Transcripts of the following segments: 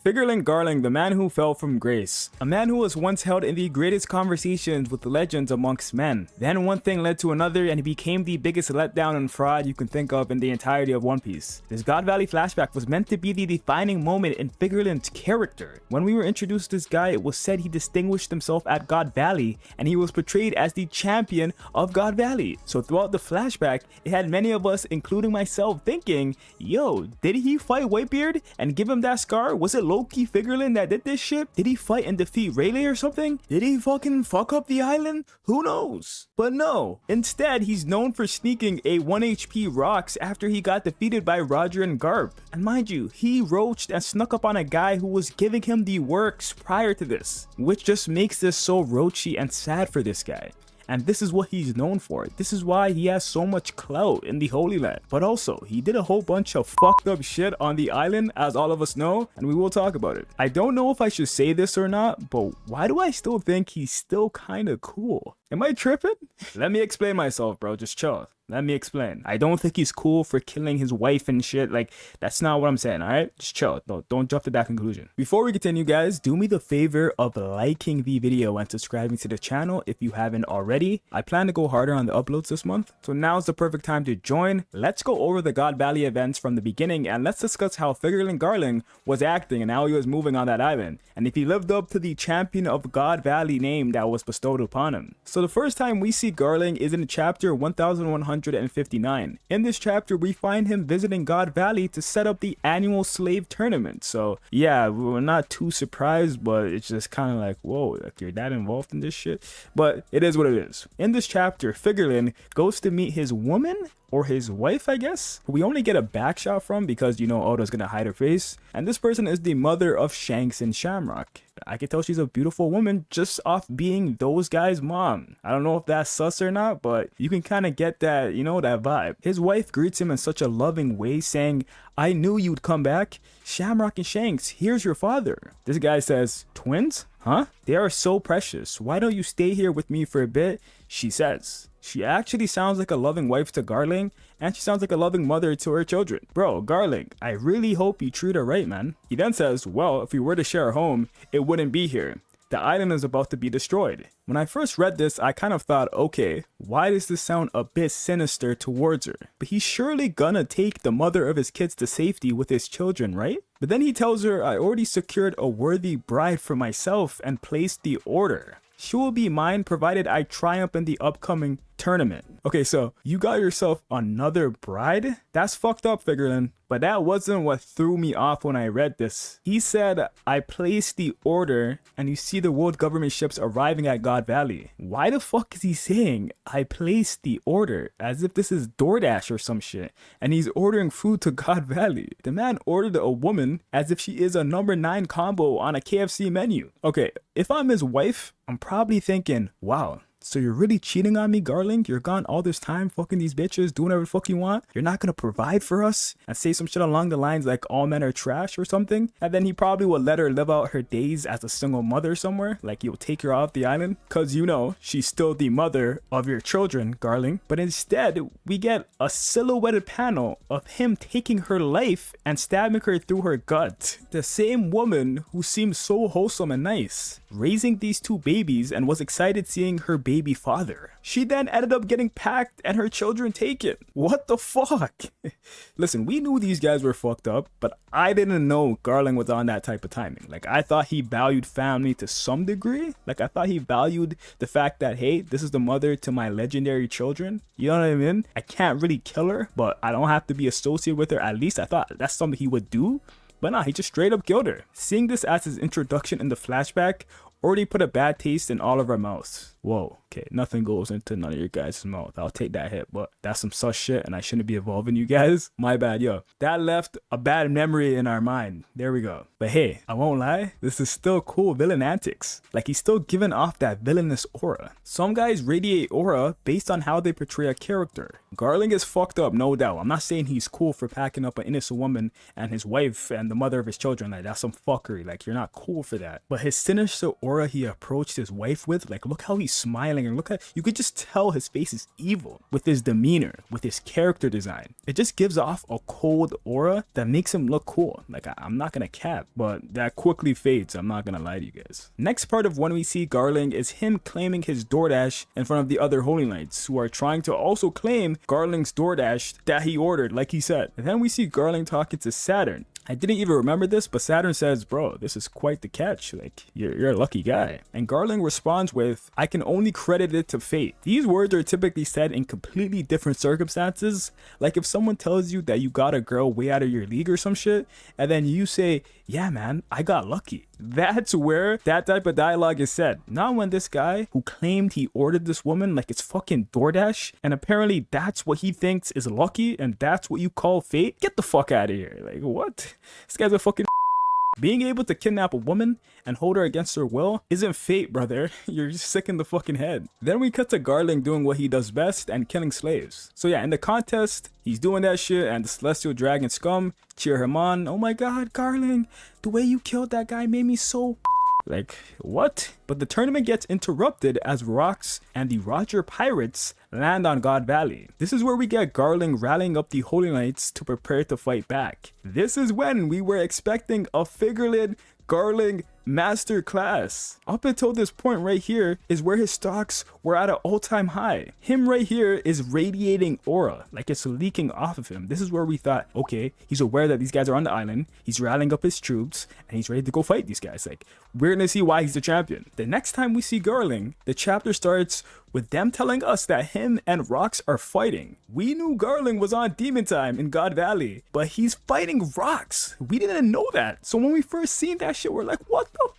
Figarland Garling, the man who fell from grace. A man who was once held in the greatest conversations with legends amongst men. Then one thing led to another and he became the biggest letdown and fraud you can think of in the entirety of One Piece. This God Valley flashback was meant to be the defining moment in Figarland's character. When we were introduced to this guy, it was said he distinguished himself at God Valley and he was portrayed as the champion of God Valley. So throughout the flashback, it had many of us, including myself, thinking, yo, did he fight Whitebeard and give him that scar? Was it low-key Figarland that did this shit? Did he fight and defeat Rayleigh or something? Did he fucking fuck up the island? Who knows? But no. Instead, he's known for sneaking a 1 HP rocks after he got defeated by Roger and Garp. And mind you, he roached and snuck up on a guy who was giving him the works prior to this, which just makes this so roachy and sad for this guy. And this is what he's known for. This is why he has so much clout in the Holy Land. But also, he did a whole bunch of fucked up shit on the island, as all of us know, and we will talk about it. I don't know if I should say this or not, but why do I still think he's still kinda cool? Am I tripping? Let me explain myself, bro. Just chill. Let me explain. I don't think he's cool for killing his wife and shit. Like, that's not what I'm saying, alright? Just chill. Don't jump to that conclusion. Before we continue, guys, do me the favor of liking the video and subscribing to the channel if you haven't already. I plan to go harder on the uploads this month, so now's the perfect time to join. Let's go over the God Valley events from the beginning and let's discuss how Figarland Garling was acting and how he was moving on that island, and if he lived up to the champion of God Valley name that was bestowed upon him. So the first time we see Garling is in chapter 1159. In this chapter, we find him visiting God Valley to set up the annual slave tournament. So yeah, we're not too surprised, but it's just kind of like, whoa, like you're that involved in this shit? But it is what it is. In this chapter, Figarland goes to meet his woman, or his wife, I guess, who we only get a back shot from because, you know, Oda's gonna hide her face. And this person is the mother of Shanks and Shamrock. I can tell she's a beautiful woman just off being those guys' mom. I don't know if that's sus or not, but you can kind of get that, you know, that vibe. His wife greets him in such a loving way, saying, "I knew you'd come back. Shamrock and Shanks, here's your father." This guy says, "Twins? Huh? They are so precious. Why don't you stay here with me for a bit?" She says. She actually sounds like a loving wife to Garling, and she sounds like a loving mother to her children. Bro, Garling, I really hope you treat her right, man. He then says, well, if we were to share a home, it wouldn't be here. The island is about to be destroyed. When I first read this, I kind of thought, okay, why does this sound a bit sinister towards her? But he's surely gonna take the mother of his kids to safety with his children, right? But then he tells her, I already secured a worthy bride for myself and placed the order. She will be mine provided I triumph in the upcoming tournament. Okay, so you got yourself another bride? That's fucked up, Figarland. But that wasn't what threw me off when I read this. He said, I placed the order, and you see the world government ships arriving at God Valley. Why the fuck is he saying, I placed the order? As if this is DoorDash or some shit, and he's ordering food to God Valley. The man ordered a woman as if she is a number 9 combo on a KFC menu. Okay, if I'm his wife, I'm probably thinking, wow, so you're really cheating on me, Garling? You're gone all this time fucking these bitches, doing whatever the fuck you want? You're not gonna provide for us? And say some shit along the lines like all men are trash or something? And then he probably will let her live out her days as a single mother somewhere. Like you'll take her off the island. Cause you know, she's still the mother of your children, Garling. But instead, we get a silhouetted panel of him taking her life and stabbing her through her gut. The same woman who seems so wholesome and nice, raising these 2 babies and was excited seeing her baby father. She then ended up getting packed and her children taken. What the fuck? Listen, we knew these guys were fucked up, but I didn't know Garling was on that type of timing. Like, I thought he valued family to some degree. Like, I thought he valued the fact that, hey, this is the mother to my legendary children. You know what I mean? I can't really kill her, but I don't have to be associated with her. At least I thought that's something he would do. But nah, he just straight up killed her. Seeing this as his introduction in the flashback already put a bad taste in all of our mouths. Whoa, okay, nothing goes into none of your guys' mouth. I'll take that hit, but that's some sus shit and I shouldn't be involving you guys. My bad, yo. That left a bad memory in our mind. There we go. But hey, I won't lie, this is still cool villain antics. Like, he's still giving off that villainous aura. Some guys radiate aura based on how they portray a character. Garling is fucked up, no doubt. I'm not saying he's cool for packing up an innocent woman and his wife and the mother of his children. Like, that's some fuckery. Like, you're not cool for that. But his sinister aura aura he approached his wife with, like look how he's smiling and look how you could just tell his face is evil with his demeanor, with his character design. It just gives off a cold aura that makes him look cool. Like I'm not gonna cap, but that quickly fades, I'm not gonna lie to you guys. Next part of when we see Garling is him claiming his DoorDash in front of the other Holy Knights who are trying to also claim Garling's DoorDash that he ordered, like he said. And then we see Garling talking to Saturn. I didn't even remember this, but Saturn says, bro, this is quite the catch. Like, you're a lucky guy. And Garling responds with, I can only credit it to fate. These words are typically said in completely different circumstances. Like if someone tells you that you got a girl way out of your league or some shit, and then you say, yeah, man, I got lucky. That's where that type of dialogue is said. Not when this guy who claimed he ordered this woman like it's fucking DoorDash, and apparently that's what he thinks is lucky, and that's what you call fate. Get the fuck out of here. Like, what? This guy's a fucking being able to kidnap a woman and hold her against her will isn't fate, brother. You're just sick in the fucking head. Then we cut to Garling doing what he does best and killing slaves. So yeah, in the contest, he's doing that shit and the Celestial Dragon scum cheer him on. Oh my god, Garling, the way you killed that guy made me so like, what? But the tournament gets interrupted as Rocks and the Roger Pirates land on God Valley. This is where we get Garling rallying up the Holy Knights to prepare to fight back. This is when we were expecting a Figarland Garling masterclass. Up until this point right here is where his stocks were at an all-time high. Him right here is radiating aura, like it's leaking off of him. This is where we thought, okay, he's aware that these guys are on the island, he's rallying up his troops, and he's ready to go fight these guys. Like, we're gonna see why he's the champion. The next time we see Garling, the chapter starts with them telling us that him and Rocks are fighting. We knew Garling was on Demon Time in God Valley, but he's fighting Rocks. We didn't know that. So when we first seen that shit, we're like, what the f?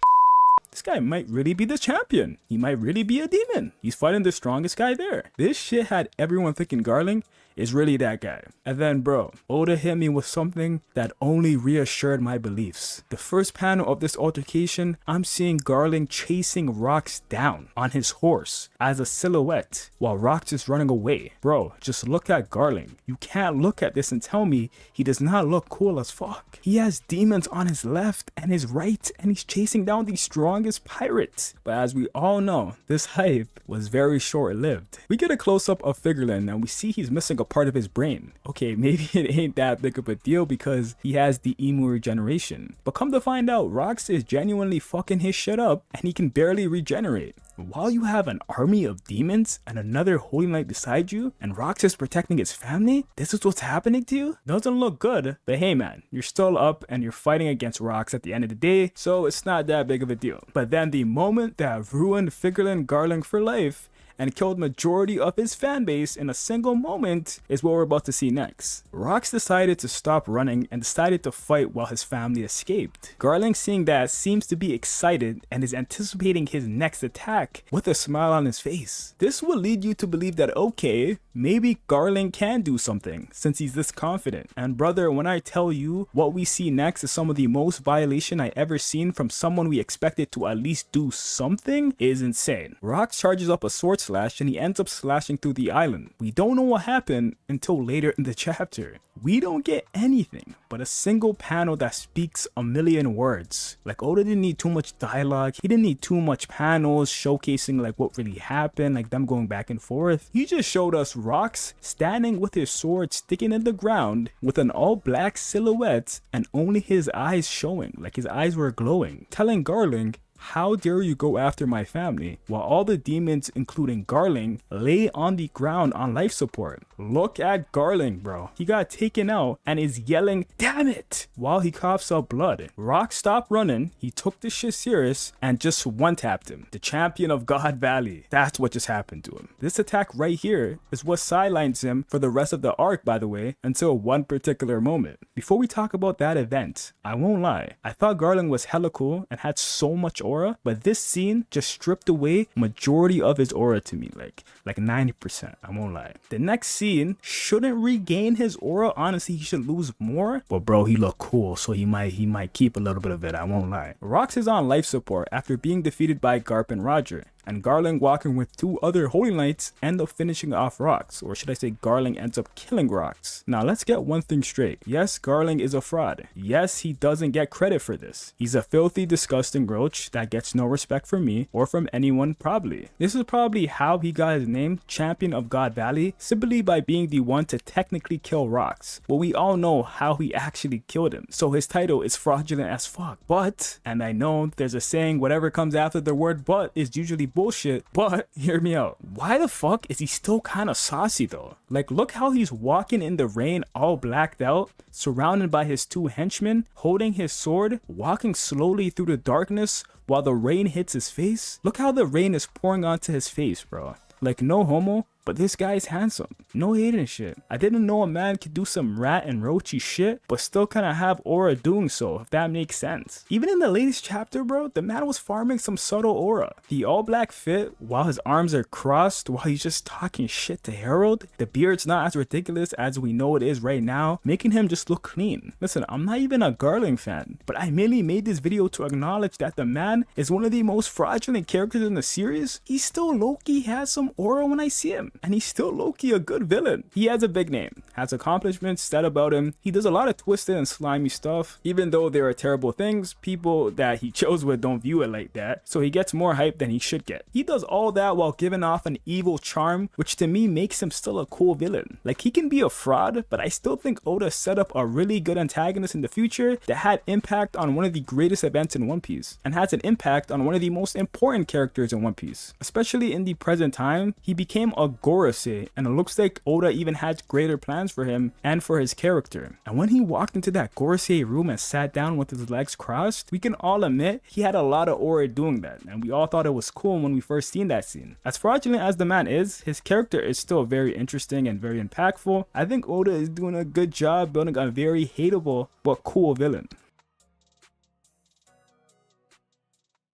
This guy might really be the champion. He might really be a demon. He's fighting the strongest guy there. This shit had everyone thinking Garling is really that guy. And then bro, Oda hit me with something that only reassured my beliefs. The first panel of this altercation, I'm seeing Garling chasing Rocks down on his horse as a silhouette while Rocks is running away. Bro, just look at Garling. You can't look at this and tell me he does not look cool as fuck. He has demons on his left and his right, and he's chasing down the strongest pirates. But as we all know, this hype was very short-lived. We get a close-up of Figarland and we see he's missing a part of his brain. Okay, maybe it ain't that big of a deal because he has the emu regeneration. But come to find out, Rocks is genuinely fucking his shit up and he can barely regenerate. While you have an army of demons and another Holy Knight beside you, and Rocks is protecting his family, this is what's happening to you? Doesn't look good, but hey man, you're still up and you're fighting against Rocks at the end of the day, so it's not that big of a deal. But then the moment that ruined Figarland Garling for life and killed majority of his fan base in a single moment is what we're about to see next. Rocks decided to stop running and decided to fight while his family escaped. Garling, seeing that, seems to be excited and is anticipating his next attack with a smile on his face. This will lead you to believe that, okay, maybe Garling can do something since he's this confident. And brother, when I tell you what we see next is some of the most violation I ever seen from someone we expected to at least do something, is insane. Rocks charges up a sword slash and he ends up slashing through the island. We don't know what happened until later in the chapter. We don't get anything but a single panel that speaks a million words. Like, Oda didn't need too much dialogue. He didn't need too much panels showcasing like what really happened, like them going back and forth. He just showed us Rocks standing with his sword sticking in the ground with an all black silhouette and only his eyes showing, like his eyes were glowing, telling Garling, how dare you go after my family, while all the demons, including Garling, lay on the ground on life support. Look at Garling, bro. He got taken out and is yelling, damn it, while he coughs up blood. Rock stopped running, he took this shit serious and just one-tapped him. The champion of God Valley. That's what just happened to him. This attack right here is what sidelines him for the rest of the arc, by the way, until one particular moment. Before we talk about that event, I won't lie, I thought Garling was hella cool and had so much aura, but this scene just stripped away majority of his aura to me, like 90%, I won't lie. The next scene shouldn't regain his aura. Honestly, he should lose more, but bro, he looked cool, so he might keep a little bit of it, I won't lie. Rocks is on life support after being defeated by Garp and Roger. and Garling walking with 2 other Holy Knights end up finishing off Rocks, or should I say Garling ends up killing Rocks. Now let's get one thing straight. Yes, Garling is a fraud. Yes, he doesn't get credit for this. He's a filthy, disgusting roach that gets no respect from me or from anyone probably. This is probably how he got his name, Champion of God Valley, simply by being the one to technically kill Rocks. But we all know how he actually killed him, so his title is fraudulent as fuck. But, and I know there's a saying, whatever comes after the word but is usually bullshit, but hear me out. Why the fuck is he still kind of saucy though? Like, look how he's walking in the rain all blacked out, surrounded by his 2 henchmen, holding his sword, walking slowly through the darkness while the rain hits his face. Look how the rain is pouring onto his face, bro. Like, no homo, but this guy is handsome. No hating shit. I didn't know a man could do some rat and roachy shit, but still kind of have aura doing so, if that makes sense. Even in the latest chapter, bro, the man was farming some subtle aura. The all black fit, while his arms are crossed, while he's just talking shit to Harold. The beard's not as ridiculous as we know it is right now, making him just look clean. Listen, I'm not even a Garling fan, but I merely made this video to acknowledge that the man is one of the most fraudulent characters in the series. He still low-key has some aura when I see him, and he's still low-key a good villain. He has a big name, has accomplishments said about him. He does a lot of twisted and slimy stuff. Even though there are terrible things, people that he chose with don't view it like that, so he gets more hype than he should get. He does all that while giving off an evil charm, which to me makes him still a cool villain. Like, he can be a fraud, but I still think Oda set up a really good antagonist in the future that had impact on one of the greatest events in One Piece, and has an impact on one of the most important characters in One Piece. Especially in the present time, he became a Gorosei, and it looks like Oda even had greater plans for him and for his character. And when he walked into that Gorosei room and sat down with his legs crossed, we can all admit he had a lot of aura doing that, and we all thought it was cool when we first seen that scene. As fraudulent as the man is, his character is still very interesting and very impactful. I think Oda is doing a good job building a very hateable but cool villain.